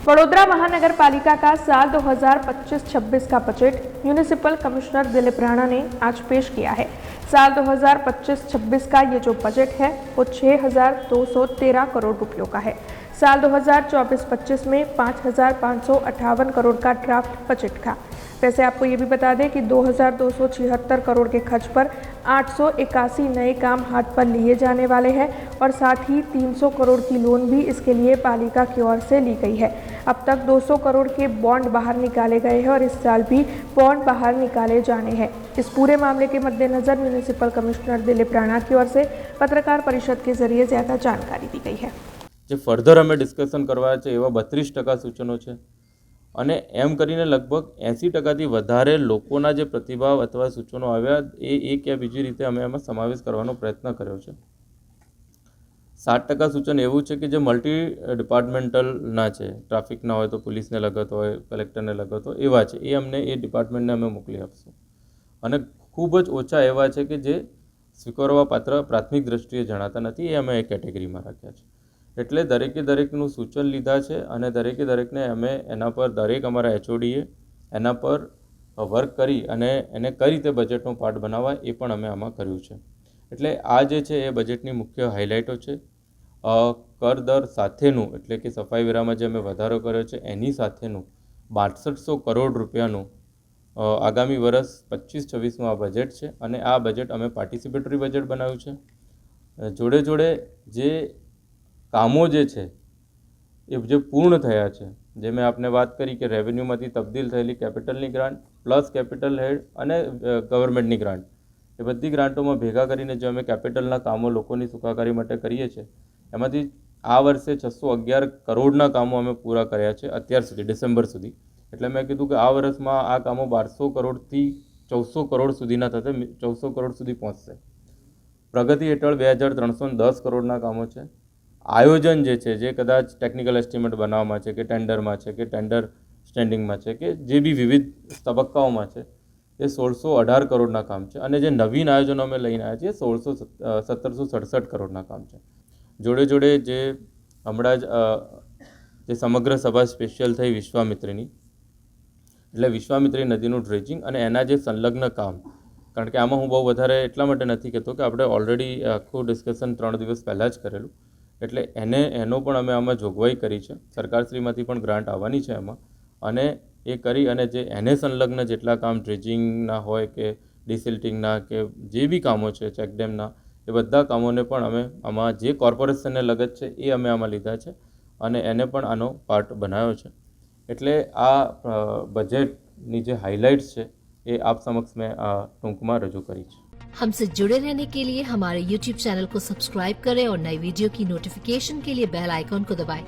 वडोदरा महानगरपालिका का साल 2025-26 का budget municipal commissioner Dilip Rana ने आज पेश किया है। साल 2025-26 का ये जो बजट है वो 6,213 करोड़ रुपयों का है। साल 2024-25 में 5,558 करोड़ का ड्राफ्ट बजट था। वैसे आपको ये भी बता दें कि 2,276 करोड़ के खर्च पर 881 नए काम हाथ पर लिए जाने वाले हैं और साथ ही 300 करोड़ की लोन भी इसके लिए पालिका की ओर से ली गई है। अब तक 200 करोड़ के बॉन्ड बाहर निकाले गए हैं और इस साल भी बॉन्ड बाहर निकाले जाने हैं। इस पूरे मामले के मद्देनजर म्यूनिसिपल कमिश्नर दिलीप राणा की ओर से पत्रकार परिषद के जरिए ज़्यादा जानकारी दी गई है। જે ફર્ધર અમે ડિસ્કશન કરવા છે એવા 32% સૂચનો છે અને એમ કરીને લગભગ 80%થી વધારે લોકોના જે પ્રતિભાવ અથવા સૂચનો આવ્યા એ એક યા બીજી રીતે અમે એમાં સમાવેશ કરવાનો પ્રયત્ન કર્યો છે। 7% સૂચન એવું છે કે જે મલ્ટી ડિપાર્ટમેન્ટલના છે, ટ્રાફિકના હોય તો પોલીસને લગત હોય, કલેક્ટરને લગત હોય એવા છે, એ અમને એ ડિપાર્ટમેન્ટને અમે મોકલી આપશું। અને ખૂબ જ ઓછા એવા છે કે જે સ્વીકારવા પાત્ર પ્રાથમિક દ્રષ્ટિએ જણાતા નથી, એ અમે એ કેટેગરીમાં રાખ્યા છે। એટલે દરેકનું સૂચન લીધા છે અને દરેકને અમે એના પર દરેક અમારા એચઓડીએ એના પર વર્ક કરી અને એને કઈ રીતે બજેટનો પાર્ટ બનાવવા એ પણ અમે આમાં કર્યું છે। એટલે આ જે છે એ બજેટની મુખ્ય હાઇલાઇટો છે। કર દર સાથેનું એટલે કે સફાઈ વેરામાં જે અમે વધારો કર્યો છે એની સાથેનું 6200 કરોડ રૂપિયાનું આગામી વર્ષ 25-26નું આ બજેટ છે અને આ બજેટ અમે પાર્ટિસિપેટરી બજેટ બનાવ્યું છે। જોડે જે કામો જે છે એ જે પૂર્ણ થયા છે, જે મેં આપને વાત કરી કે રેવન્યુમાંથી તબદીલ થયેલી કેપિટલની ગ્રાન્ટ પ્લસ કેપિટલ હેડ અને ગવર્મેન્ટની ગ્રાન્ટ, એ બધી ગ્રાન્ટોમાં ભેગા કરીને જે અમે કેપિટલના કામો લોકોની સુખાકારી માટે કરીએ છીએ એમાંથી આ વર્ષે 611 કરોડના કામો અમે પૂરા કર્યા છે અત્યાર સુધી, ડિસેમ્બર સુધી। એટલે મેં કીધું કે આ વર્ષમાં આ કામો 1200 કરોડથી 1400 કરોડ સુધીના થશે, 1400 કરોડ સુધી પહોંચશે। પ્રગતિ હેઠળ 2310 કરોડના કામો છે। આયોજન જે છે, જે કદાચ ટેકનિકલ એસ્ટિમેટ બનાવવામાં છે કે ટેન્ડરમાં છે કે ટેન્ડર સ્ટેન્ડિંગમાં છે કે જે બી વિવિધ તબક્કાઓમાં છે એ 1618 કરોડના કામ છે અને જે નવીન આયોજનો અમે લઈને આવ્યા છીએ 1767 કરોડના કામ છે। જોડે જે હમણાં જ જે સમગ્ર સભા સ્પેશિયલ થઈ વિશ્વામિત્રીની, એટલે વિશ્વામિત્રી નદીનું ડ્રેજિંગ અને એના જે સંલગ્ન કામ, કારણ કે આમાં હું બહુ વધારે એટલા માટે નથી કહેતો કે આપણે ઓલરેડી આખું ડિસ્કશન 3 દિવસ પહેલાં જ કરેલું, એટલે એનો પણ અમે આમાં જોગવાઈ કરી છે। સરકારશ્રીમાંથી પણ ગ્રાન્ટ આવવાની છે એમાં, અને એ કરી અને જે એને સંલગ્ન જેટલા કામ ડ્રેજિંગના હોય કે ડિસિલ્ટિંગના કે જે બી કામો છે ચેકડેમના, એ બધા કામોને પણ અમે આમાં જે કોર્પોરેશનને લગત છે એ અમે આમાં લીધા છે અને એને પણ આનો પાર્ટ બનાવ્યો છે। એટલે આ બજેટની જે હાઇલાઇટ્સ છે એ આપ સમક્ષ મેં ટૂંકમાં રજૂ કરી છે। हमसे जुड़े रहने के लिए हमारे YouTube चैनल को सब्सक्राइब करें और नई वीडियो की नोटिफिकेशन के लिए बेल आइकॉन को दबाएं।